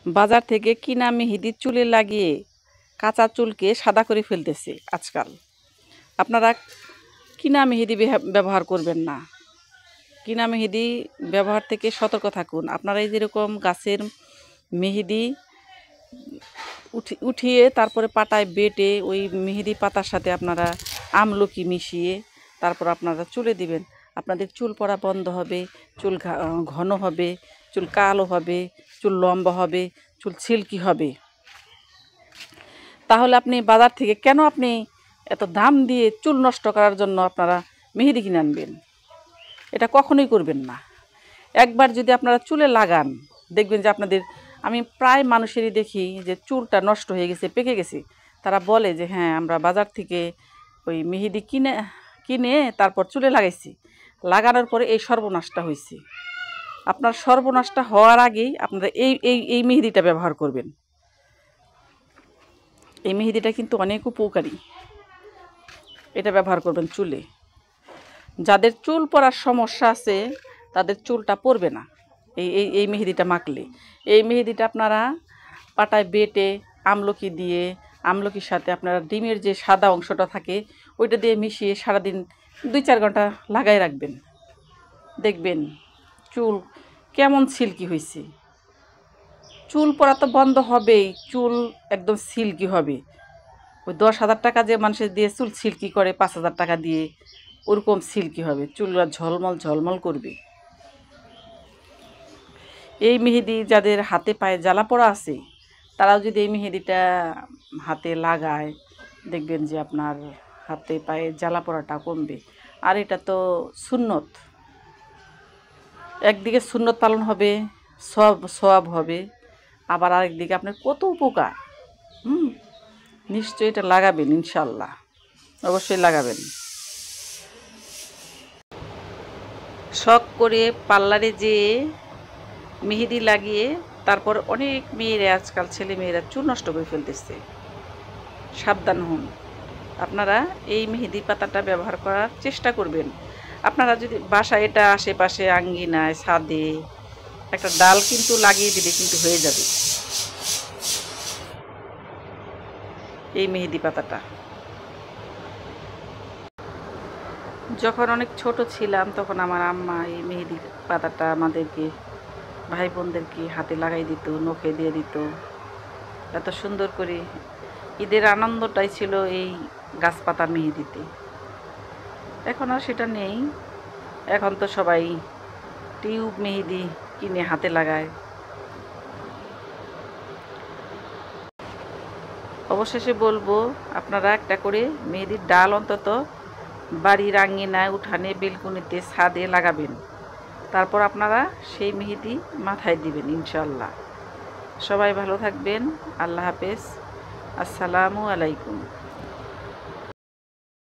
বাজার থেকে কিনা মেহেদি চুলে লাগিয়ে কাঁচা চুলকে সাদা করে ফেলতেছে আজকাল। আপনারা কিনা মেহেদি ব্যবহার করবেন না। কিনা মেহেদি ব্যবহার থেকে সতর্ক থাকুন। আপনারা এই যেরকম গাছের মেহেদি উঠিয়ে তারপরে পাটায় বেটে ওই মেহেদি পাতার সাথে আপনারা আমলকি মিশিয়ে তারপর আপনারা চুলে দিবেন। আপনাদের চুল পড়া বন্ধ হবে, চুল ঘন হবে, চুল কালো হবে, চুল লম্বা হবে, চুল সিল্কি হবে। তাহলে আপনি বাজার থেকে কেন আপনি এত দাম দিয়ে চুল নষ্ট করার জন্য আপনারা মেহেদি কিনে আনবেন? এটা কখনোই করবেন না। একবার যদি আপনারা চুলে লাগান, দেখবেন যে আপনাদের, আমি প্রায় মানুষেরই দেখি যে চুলটা নষ্ট হয়ে গেছে, পেকে গেছে। তারা বলে যে হ্যাঁ, আমরা বাজার থেকে ওই মেহেদি কিনে তারপর চুলে লাগাইছি, লাগানোর পরে এই সর্বনাশটা হয়েছে। আপনার সর্বনাশটা হওয়ার আগেই আপনারা এই মেহেদিটা ব্যবহার করবেন। এই মেহেদিটা কিন্তু অনেক উপকারী। এটা ব্যবহার করবেন চুলে। যাদের চুল পড়ার সমস্যা আছে তাদের চুলটা পড়বে না এই মেহেদিটা মাখলে। এই মেহেদিটা আপনারা পাটায় বেটে আমলকি দিয়ে, আমলকির সাথে আপনারা ডিমের যে সাদা অংশটা থাকে ওইটা দিয়ে মিশিয়ে সারাদিন 2-4 ঘন্টা লাগাই রাখবেন। দেখবেন চুল কেমন সিল্কি হয়েছে। চুল পড়া তো বন্ধ হবেই, চুল একদম সিল্কি হবে। ওই 10,000 টাকা যে মানুষের দিয়ে চুল সিল্কি করে 5,000 টাকা দিয়ে, ওরকম সিল্কি হবে, চুলরা ঝলমল ঝলমল করবে। এই মেহেদি যাদের হাতে পায়ে জ্বালা পোড়া আছে তারাও যদি এই মেহেদিটা হাতে লাগায়, দেখবেন যে আপনার হাতে পায়ে জ্বালা পোড়াটা কমবে। আর এটা তো সুন্নত, একদিকে সুন্নত পালন হবে, সওয়াব হবে, আবার আরেকদিকে আপনার কত উপকার। নিশ্চয়ই এটা লাগাবেন, ইনশাল্লাহ অবশ্যই লাগাবেন। শখ করে পার্লারে যেয়ে মেহেদি লাগিয়ে তারপর অনেক মেয়েরা, আজকাল ছেলে মেয়েরা চুল নষ্ট করে ফেলতেছে। সাবধান হন। আপনারা এই মেহেদি পাতাটা ব্যবহার করার চেষ্টা করবেন। আপনারা যদি বাসায় এটা আশেপাশে আঙ্গিনায় ছাদে একটা ডাল কিন্তু লাগিয়ে দিলে কিন্তু হয়ে যাবে এই মেহেদি পাতাটা। যখন অনেক ছোট ছিলাম তখন আমার আম্মা এই মেহেদি পাতাটা আমাদেরকে, ভাই বোনদেরকে হাতে লাগাই দিত, নখে দিয়ে দিত। এত সুন্দর করে ঈদের আনন্দটাই ছিল এই গাছপাতা মেহেদিতে। এখন আর সেটা নেই। এখন তো সবাই টিউব মেহেদি কিনে হাতে লাগায়। অবশেষে বলবো, আপনারা একটা করে মেহেদির ডাল অন্তত বাড়ির আঙিনায়, উঠানে, বেলকুনিতে, ছাদে লাগাবেন। তারপর আপনারা সেই মেহেদি মাথায় দিবেন ইনশাল্লাহ। সবাই ভালো থাকবেন। আল্লাহ হাফেজ। আসসালামু আলাইকুম।